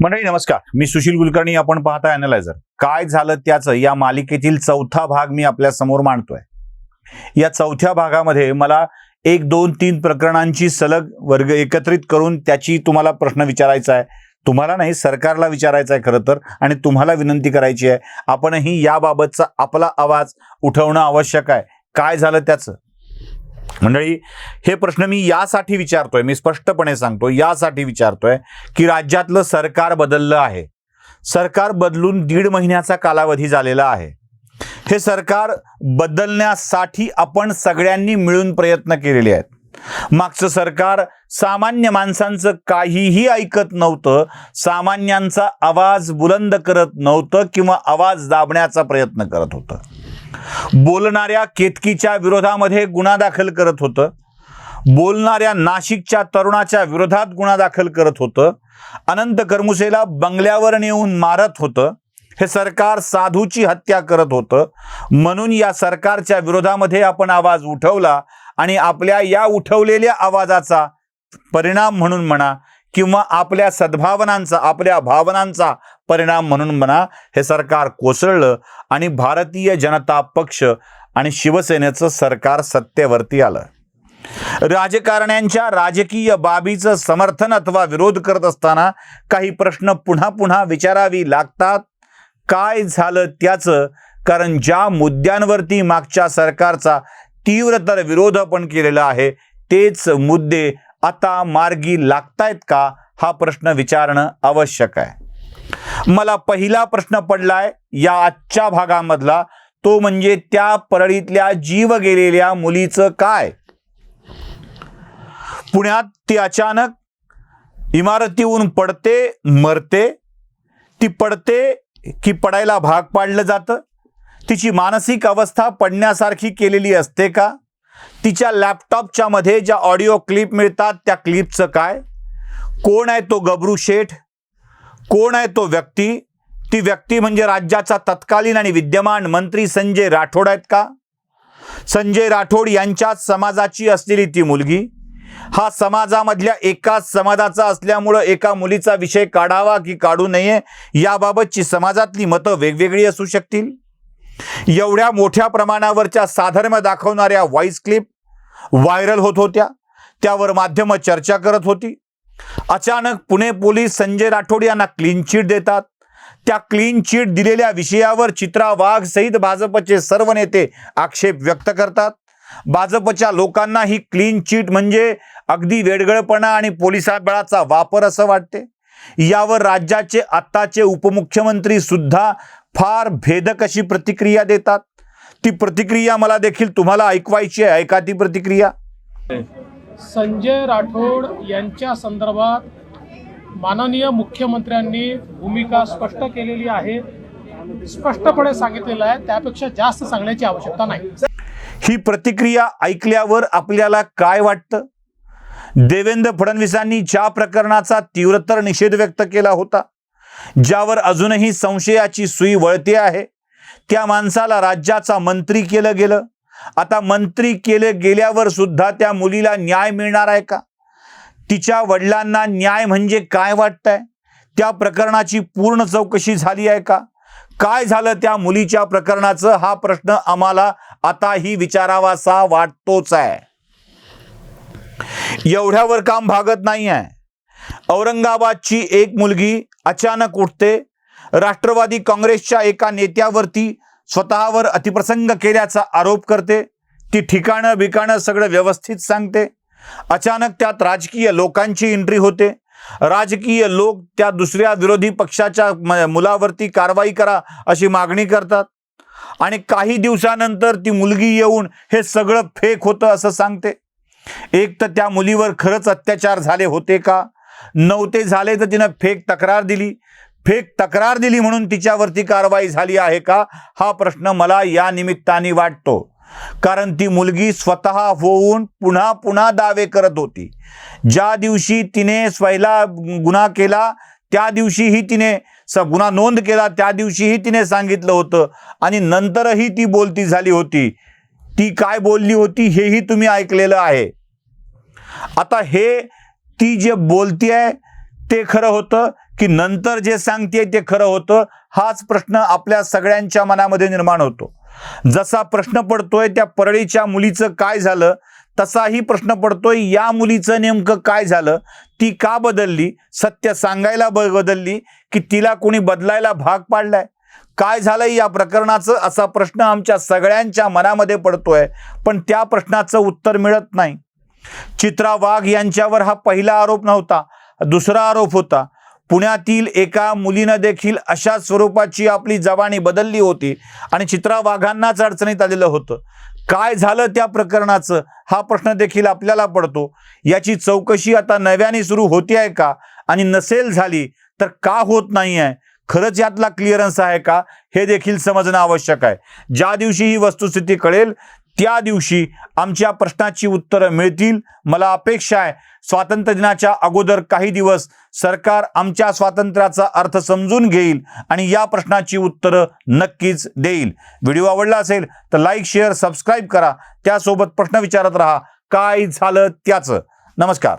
मंडळी नमस्कार, मी सुशील कुलकर्णी. आपण पाहता अॅनालायझर. काय झालं त्याचं या मालिकेतील चौथा भाग मी आपल्या समोर मांडतोय. या चौथ्या भागामध्ये मला 1, 2, 3 प्रकरणांची सलग वर्ग एकत्रित करून त्याची तुम्हाला प्रश्न विचारायचा आहे. तुम्हाला नाही, सरकारला विचारायचा आहे खरं तर, आणि तुम्हाला विनंती करायची आहे आपणही याबाबतचा आपला आवाज उठवणं आवश्यक आहे. काय झालं त्याचं. मंडळी, हे प्रश्न मी यासाठी विचारतोय, मी स्पष्टपणे सांगतो, यासाठी विचारतोय की राज्यातलं सरकार बदललं आहे. सरकार बदलून 1.5 महिन्याचा कालावधी झालेला आहे. हे सरकार बदलण्यासाठी आपण सगळ्यांनी मिळून प्रयत्न केलेले आहेत. मागचं सरकार सामान्य माणसांचं काहीही ऐकत नव्हतं, सामान्यांचा आवाज बुलंद करत नव्हतं किंवा आवाज दाबण्याचा प्रयत्न करत होतं. बोलणाऱ्या केतकीच्या विरोधामध्ये गुन्हा दाखल करत होतं, बोलणाऱ्या नाशिकच्या तरुणाच्या विरोधात गुन्हा दाखल करत होतं, अनंत कर्मुसेला बंगल्यावर नेऊन मारत होतं. हे सरकार साधूची हत्या करत होतं. म्हणून या सरकारच्या विरोधामध्ये आपण आवाज उठवला आणि आपल्या या उठवलेल्या आवाजाचा परिणाम म्हणून म्हणा किंवा आपल्या सद्भावनांचा, आपल्या भावनांचा परिणाम म्हणून म्हणा, हे सरकार कोसळलं आणि भारतीय जनता पक्ष आणि शिवसेनेचं सरकार सत्तेवरती आलं. राजकारण्यांच्या राजकीय बाबीचं समर्थन अथवा विरोध करत असताना काही प्रश्न पुन्हा पुन्हा विचारावी लागतात. काय झालं त्याचं. कारण ज्या मुद्द्यांवरती मागच्या सरकारचा तीव्रतर विरोध आपण केलेला आहे, तेच मुद्दे आता मार्गी लागतायत का, हा प्रश्न विचारणं आवश्यक आहे. मला पहिला प्रश्न पडलाय या आजच्या भागामधला, तो म्हणजे त्या परळीतल्या जीव गेलेल्या मुलीचं काय. पुण्यात ती अचानक इमारतीहून पडते, मरते. ती पडते की पडायला भाग पाडलं जातं. तिची मानसिक अवस्था पडण्यासारखी केलेली असते का. तिच्या लॅपटॉपच्या मध्ये ज्या ऑडिओ क्लिप मिळतात त्या क्लिपचं काय. कोण आहे तो गबरू शेठ, कोण आहे तो व्यक्ती. ती व्यक्ती म्हणजे राज्याचा तत्कालीन आणि विद्यमान मंत्री संजय राठोड आहेत का. संजय राठोड यांच्याच समाजाची असलेली ती मुलगी. हा समाजामधल्या एकाच समाजाचा असल्यामुळं एका मुलीचा विषय काढावा की काढू नये याबाबतची समाजातली मतं वेगवेगळी असू शकतील. एवढ्या मोठ्या प्रमाणावरच्या साधर्म्य दाखवणाऱ्या व्हॉइस क्लिप व्हायरल होत होत्या, त्यावर माध्यमं चर्चा करत होती. अचानक पुणे पोलीस संजय राठोड यांना क्लीन चिट देतात. त्या क्लीन चिट दिलेल्या विषयावर चित्रा वाघ सहित भाजपचे सर्व नेते आक्षेप व्यक्त करतात. भाजपच्या लोकांना ही क्लीन चिट म्हणजे अगदी वेडगळपणा आणि पोलिसाबळाचा वापर असं वाटते. यावर राज्याचे आत्ताचे उपमुख्यमंत्री सुद्धा फार भेदक अशी प्रतिक्रिया देतात. ती प्रतिक्रिया मला देखील तुम्हाला ऐकवायची आहे. ऐका ती प्रतिक्रिया. संजय राठोड यांच्या संदर्भात माननीय मुख्यमंत्र्यांनी भूमिका स्पष्ट केलेली आहे, स्पष्टपणे सांगितलेलं आहे. त्यापेक्षा जास्त सांगण्याची आवश्यकता नाही. ही प्रतिक्रिया ऐकल्यावर आपल्याला काय वाटतं. देवेंद्र फडणवीसांनी ज्या प्रकरणाचा तीव्रतर निषेध व्यक्त केला होता, ज्यावर अजूनही संशयाची सुई वळते आहे, त्या माणसाला राज्याचा मंत्री केलं गेलं. आता मंत्री केले गेल्यावर सुद्धा त्या मुलीला न्याय मिळणार आहे का. तिच्या वडिलांना न्याय म्हणजे काय वाटतंय. त्या प्रकरणाची पूर्ण चौकशी झाली आहे का. काय झालं त्या मुलीच्या प्रकरणाचं, हा प्रश्न आम्हाला आताही विचारावासा वाटतोच आहे. एवढ्यावर काम भागत नाही आहे. औरंगाबादची एक मुलगी अचानक उठते, राष्ट्रवादी काँग्रेसच्या एका नेत्यावरती स्वतःवर अतिप्रसंग केल्याचा आरोप करते. ती ठिकाणं बिकाणं सगळं व्यवस्थित सांगते. अचानक त्यात राजकीय लोकांची एंट्री होते. राजकीय लोक त्या दुसऱ्या विरोधी पक्षाच्या मुलावरती कारवाई करा अशी मागणी करतात आणि काही दिवसानंतर ती मुलगी येऊन हे सगळं फेक होतं असं सांगते. एक तर त्या मुलीवर खरंच अत्याचार झाले होते का, नव्हते झाले तर तिनं फेक तक्रार दिली. फेक तक्रार दिली म्हणून तिच्यावरती कारवाई झाली आहे का, हा प्रश्न मला या निमित्ताने वाटतो. कारण ती मुलगी स्वतः होऊन पुन्हा पुन्हा दावे करत होती. ज्या दिवशी तिने स्वतःला गुन्हा केला त्या दिवशीही तिने गुन्हा नोंद केला, त्या दिवशीही तिने सांगितलं होतं आणि नंतरही ती बोलती झाली होती. ती काय बोलली होती हेही तुम्ही ऐकलेलं आहे. आता हे ती जे बोलती आहे ते खरं होतं की नंतर जे सांगते ते खरं होतं? हाच प्रश्न आपल्या सगळ्यांच्या मनामध्ये निर्माण होतो. जसा प्रश्न पडतोय त्या परळीच्या मुलीचं काय झालं, तसाही प्रश्न पडतोय या मुलीचं नेमकं काय झालं, ती का बदलली, सत्य सांगायला बदलली की तिला कोणी बदलायला भाग पाडलाय, काय झालंय या प्रकरणाचं, असा प्रश्न आमच्या सगळ्यांच्या मनामध्ये पडतोय. पण त्या प्रश्नाचं उत्तर मिळत नाही. चित्रा वाघ यांच्यावर हा पहिला आरोप नव्हता, दुसरा आरोप होता. पुण्यातील एका मुलीनं देखील अशा स्वरूपाची आपली जबानी बदलली होती आणि चित्रा वाघांनाच अडचणीत आलेलं होतं. काय झालं त्या प्रकरणाचं, हा प्रश्न देखील आपल्याला पडतो. याची चौकशी आता नव्याने सुरू होते आहे का, आणि नसेल झाली तर का होत नाही आहे, खरंच यातला क्लिअरन्स आहे का, हे देखील समजणं आवश्यक आहे. ज्या दिवशी ही वस्तुस्थिती कळेल त्या दिवशी आमच्या प्रश्नाची उत्तरं मिळतील. मला अपेक्षा आहे स्वातंत्र्य दिनाच्या अगोदर काही दिवस सरकार आमच्या स्वातंत्र्याचा अर्थ समजून घेईल आणि या प्रश्नाची उत्तरं नक्कीच देईल. व्हिडिओ आवडला असेल तर लाईक, शेअर, सबस्क्राईब करा. त्यासोबत प्रश्न विचारत राहा, काय झालं त्याचं. नमस्कार.